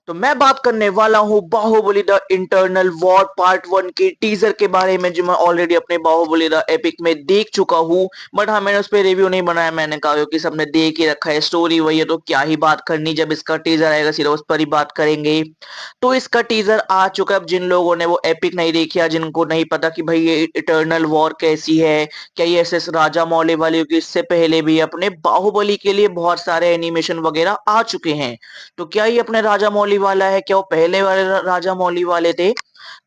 तो मैं बात करने वाला हूँ Baahubali the eternal war part 1 के टीजर के बारे में, जो मैं ऑलरेडी अपने बाहुबली द एपिक में देख चुका हूँ। बट हाँ, मैंने उस पर रिव्यू नहीं बनाया। मैंने कहा क्योंकि सबने देख ही रखा है, स्टोरी वही है तो क्या ही बात करनी। जब इसका टीजर आएगा सीधा उस पर ही बात करेंगे। तो इसका टीजर आ चुका है। अब जिन लोगों ने वो एपिक नहीं देखी या जिनको नहीं पता कि भाई ये इटर्नल वॉर कैसी है, क्या ये एस एस राजा मौली वाली, क्योंकि इससे पहले भी अपने बाहुबली के लिए बहुत सारे एनिमेशन वगैरह आ चुके हैं। तो क्या ये अपने राजा मौली वाला है? क्या वो पहले वाले राजा मौली वाले थे?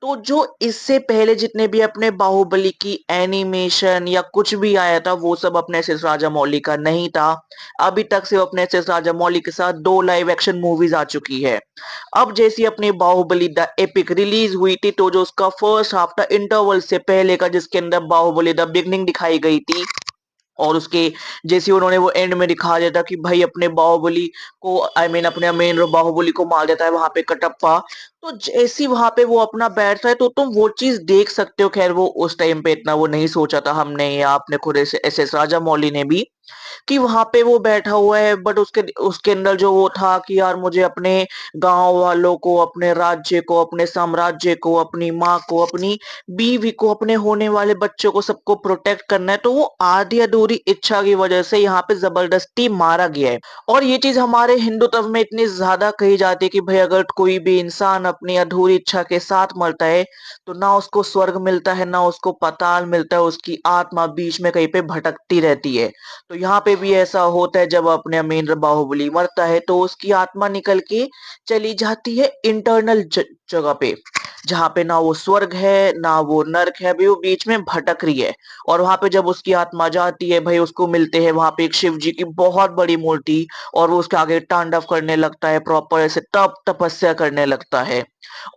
तो जो इससे पहले जितने भी अपने बाहुबली की एनिमेशन या कुछ भी आया था, वो सब अपने एस एस राजा मौली का नहीं था। अभी तक सिर्फ अपने एस एस राजा मौली के साथ 2 लाइव एक्शन मूवीज आ चुकी है। अब जैसी अपनी बाहुबली द एपिक रिलीज हुई थी, तो जो उसका फर्स्ट हाफ था इंटरवल से पहले का, जिसके अंदर बाहुबली द बिगनिंग दिखाई गई थी, और उसके जैसे उन्होंने वो एंड में दिखा दिया था कि भाई अपने बाहुबली को, I mean अपने मेन बाहुबली को मार देता है वहां पे कटप्पा। तो जैसी वहां पे वो अपना बैठता है, तो तुम वो चीज देख सकते हो। खैर वो उस टाइम पे इतना वो नहीं सोचा था हमने, या अपने खुद एस एस राजा मौली ने भी, कि वहां पे वो बैठा हुआ है। बट उसके उसके अंदर जो वो था कि यार मुझे अपने गांव वालों को, अपने राज्य को, अपने साम्राज्य को, अपनी माँ को, अपनी बीवी को, अपने होने वाले बच्चों को, सबको प्रोटेक्ट करना है। तो वो आधी अधूरी इच्छा की वजह से यहाँ पे जबरदस्ती मारा गया है। और ये चीज हमारे हिंदुत्व में इतनी ज्यादा कही जाती है कि भाई अगर कोई भी इंसान अपनी अधूरी इच्छा के साथ मरता है, तो ना उसको स्वर्ग मिलता है, ना उसको पाताल मिलता है, उसकी आत्मा बीच में कहीं पे भटकती रहती है। तो यहाँ पे भी ऐसा होता है, जब अपने अमीर बाहुबली मरता है तो उसकी आत्मा निकल के चली जाती है इंटरनल जगह पे, जहाँ पे ना वो स्वर्ग है ना वो नर्क है, अभी वो बीच में भटक रही है। और वहां पे जब उसकी आत्मा जाती है भाई, उसको मिलते हैं वहां पे एक शिव जी की बहुत बड़ी मूर्ति, और वो उसके आगे तांडव करने लगता है, प्रॉपर ऐसे तप तपस्या करने लगता है।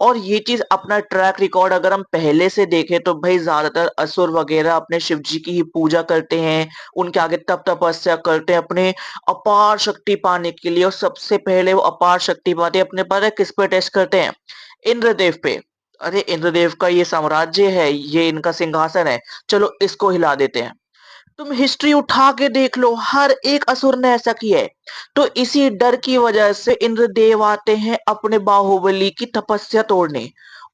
और ये चीज अपना ट्रैक रिकॉर्ड अगर हम पहले से देखें, तो भाई ज्यादातर असुर वगैरह अपने शिव जी की ही पूजा करते हैं, उनके आगे तप तपस्या करते हैं अपने अपार शक्ति पाने के लिए। और सबसे पहले वो अपार शक्ति पाते हैं अपने, पता है किस पे टेस्ट करते हैं? इंद्रदेव पे। अरे इंद्रदेव का ये साम्राज्य है, ये इनका सिंहासन है, चलो इसको हिला देते हैं। तुम हिस्ट्री उठा के देख लो, हर एक असुर ने ऐसा किया है। तो इसी डर की वजह से इंद्रदेव आते हैं अपने बाहुबली की तपस्या तोड़ने।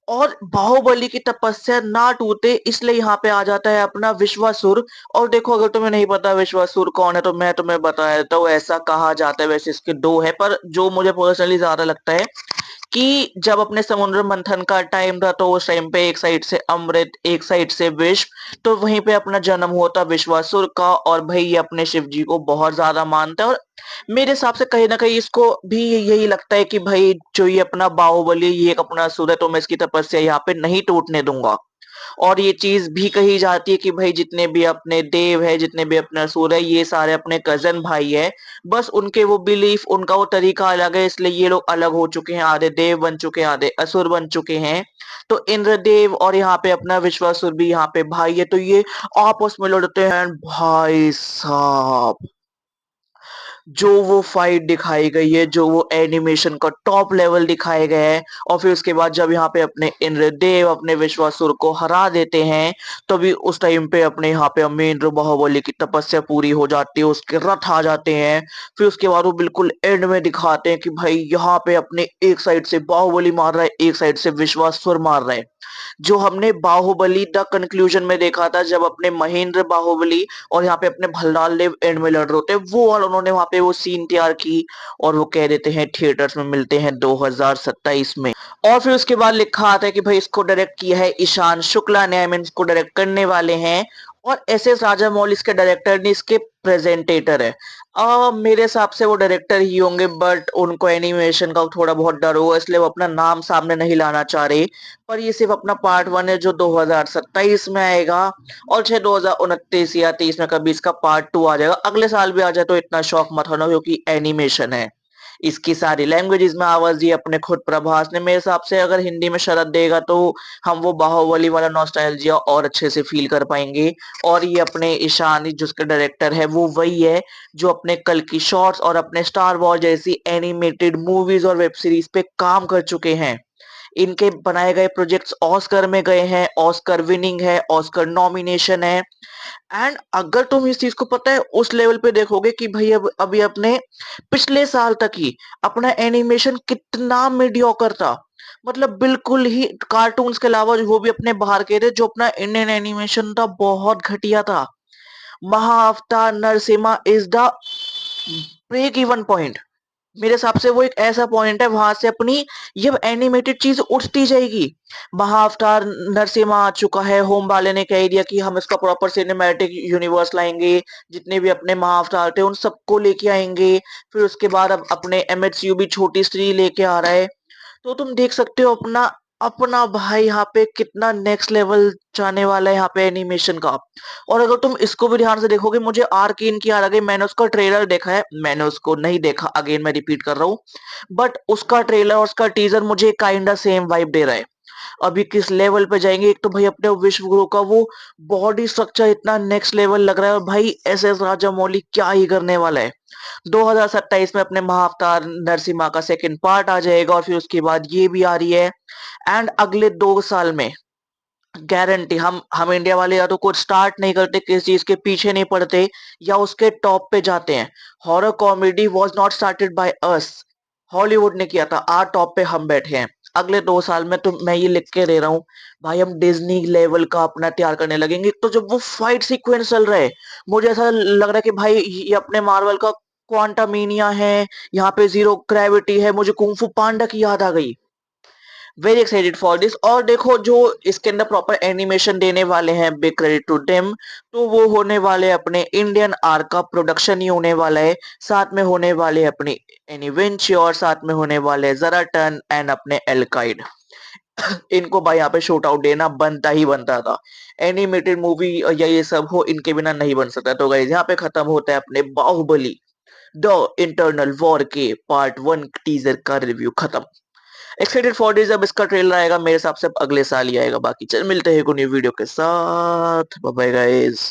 और बाहुबली की तपस्या ना टूटे इसलिए यहाँ पे आ जाता है अपना विश्वासुर। और देखो, अगर तुम्हें नहीं पता विश्वासुर कौन है, तो मैं तुम्हें बता देता हूँ। ऐसा कहा जाता है, वैसे इसके 2 है, पर जो मुझे पर्सनली ज्यादा लगता है कि जब अपने समुद्र मंथन का टाइम था, तो उस टाइम पे एक साइड से अमृत, एक साइड से विष, तो वहीं पे अपना जन्म हुआ था विश्वासुर का। और भाई ये अपने शिव जी को बहुत ज्यादा मानता है। और मेरे हिसाब से कहीं ना कहीं इसको भी यही लगता है कि भाई जो ये अपना बाहुबली, ये एक अपना असुर है, तो मैं इसकी तपस्या यहाँ पे नहीं टूटने दूंगा। और ये चीज भी कही जाती है कि भाई जितने भी अपने देव है, जितने भी अपने असुर है, ये सारे अपने कजन भाई है। बस उनके वो बिलीफ, उनका वो तरीका अलग है, इसलिए ये लोग अलग हो चुके हैं, आधे देव बन चुके हैं, आधे असुर बन चुके हैं। तो इंद्रदेव और यहाँ पे अपना विश्वासुर भी यहाँ पे भाई है, तो ये आपस में लड़ते हैं भाई साहब। जो वो फाइट दिखाई गई है, जो वो एनिमेशन का टॉप लेवल दिखाए गए हैं। और फिर उसके बाद जब यहाँ पे अपने इंद्रदेव अपने विश्वासुर को हरा देते हैं, तभी उस टाइम पे अपने यहाँ पे अमेंद्र बाहुबली की तपस्या पूरी हो जाती है, उसके रथ आ जाते हैं। फिर उसके बाद वो बिल्कुल एंड में दिखाते हैं कि भाई यहाँ पे अपने एक साइड से बाहुबली मार रहा है, एक साइड से विश्वासुर मार रहा है। जो हमने बाहुबली द कंक्लूजन में देखा था, जब अपने महेंद्र बाहुबली और यहाँ पे अपने भल्लाल देव एंड में लड़ रहे होते हैं, वो वाला उन्होंने वहां पे वो सीन तैयार की। और वो कह देते हैं थिएटर्स में मिलते हैं 2027 में। और फिर उसके बाद लिखा आता है कि भाई इसको डायरेक्ट किया है ईशान शुक्ला ने, इसको डायरेक्ट करने वाले हैं। और एस एस राजामौली इसके डायरेक्टर नहीं, इसके प्रेजेंटेटर है। मेरे हिसाब से वो डायरेक्टर ही होंगे, बट उनको एनिमेशन का थोड़ा बहुत डर होगा, इसलिए वो अपना नाम सामने नहीं लाना चाह रहे। पर ये सिर्फ अपना पार्ट 1 है जो 2027 में आएगा। और शायद 2029 या 30 में कभी इसका पार्ट 2 आ जाएगा। अगले साल भी आ जाए तो इतना शौक मत होना, क्योंकि एनिमेशन है। इसकी सारी लैंग्वेजेस में आवाज दी अपने खुद प्रभास ने। मेरे हिसाब से अगर हिंदी में शरद देगा, तो हम वो बाहुबली वाला नॉस्टैल्जिया और अच्छे से फील कर पाएंगे। और ये अपने ईशान, जिसका डायरेक्टर है, वो वही है जो अपने कल की शॉर्ट्स और अपने स्टार वॉर जैसी एनिमेटेड मूवीज और वेब सीरीज पे काम कर चुके हैं। इनके बनाए गए प्रोजेक्ट्स ऑस्कर में गए हैं, ऑस्कर विनिंग है, ऑस्कर नॉमिनेशन है। एंड अगर तुम इस चीज को पता है उस लेवल पे देखोगे कि भाई अब अभी अपने पिछले साल तक ही अपना एनिमेशन कितना मीडियोकर था। मतलब बिल्कुल ही कार्टून्स के अलावा वो भी अपने बाहर के थे, जो अपना इंडियन एनिमेशन था बहुत घटिया था। Mahavatar Narsimha is the break even point. मेरे हिसाब से वो एक ऐसा पॉइंट है, वहां से अपनी ये एनिमेटेड चीज उठती जाएगी। महाअवतार नरसिम्हा आ चुका है, होम वाले ने कह दिया कि हम इसका प्रॉपर सिनेमैटिक यूनिवर्स लाएंगे, जितने भी अपने महाअवतार थे उन सबको लेके आएंगे। फिर उसके बाद अब अपने एमएचयू भी छोटी स्त्री लेके आ रहा है। तो तुम देख सकते हो अपना अपना भाई यहाँ पे कितना नेक्स्ट लेवल जाने वाला है यहाँ पे एनिमेशन का। और अगर तुम इसको भी ध्यान से देखोगे, मुझे आर्केन की याद आ गई। मैंने उसका ट्रेलर देखा है, मैंने उसको नहीं देखा, अगेन मैं रिपीट कर रहा हूँ। बट उसका ट्रेलर और उसका टीजर मुझे काइंडा सेम वाइब दे रहा है। अभी किस लेवल पे जाएंगे, एक तो भाई अपने विश्व गुरु का वो बॉडी स्ट्रक्चर इतना नेक्स्ट लेवल लग रहा है, और भाई एस एस राजामौली क्या ही करने वाला है। 2027 में अपने महाअवतार नरसिम्हा का सेकंड पार्ट आ जाएगा, और फिर उसके बाद ये भी आ रही है। एंड अगले 2 साल में गारंटी हम इंडिया वाले या तो कुछ स्टार्ट नहीं करते, किसी चीज के पीछे नहीं पड़ते, या उसके टॉप पे जाते हैं। Horror comedy was not started by us, Hollywood ने किया था, आज टॉप पे हम बैठे हैं। अगले 2 साल में तो मैं ये लिख के दे रहा हूँ भाई, हम डिज्नी लेवल का अपना तैयार करने लगेंगे। तो जब वो फाइट सीक्वेंस चल रहा है, मुझे ऐसा लग रहा है कि भाई ये अपने मार्वल का क्वांटामीनिया है, यहाँ पे जीरो ग्रेविटी है। मुझे कुंफू पांडा की याद आ गई। Very excited for this. और देखो जो इसके अंदर प्रॉपर एनिमेशन देने वाले हैं, बिग क्रेडिट टू देम। तो वो होने वाले अपने इंडियन आर का प्रोडक्शन ही होने वाला है। साथ में होने वाले अपनी एनिवेंच्योर, साथ में होने वाले जराटन एंड अपने एल्काइड। इनको भाई यहाँ पे शूट आउट देना बनता ही बनता था। एनिमेटेड मूवी या ये सब हो, इनके बिना नहीं बन सकता। तो गाइस यहाँ पे खत्म होता है अपने बाहुबली द इंटरनल वॉर के पार्ट 1 टीजर का रिव्यू खत्म। एक्साइटेड फॉर दिस, अब इसका ट्रेलर आएगा मेरे हिसाब से अब अगले साल ही आएगा। बाकी चल मिलते हैं एक न्यू वीडियो के साथ। Bye bye guys.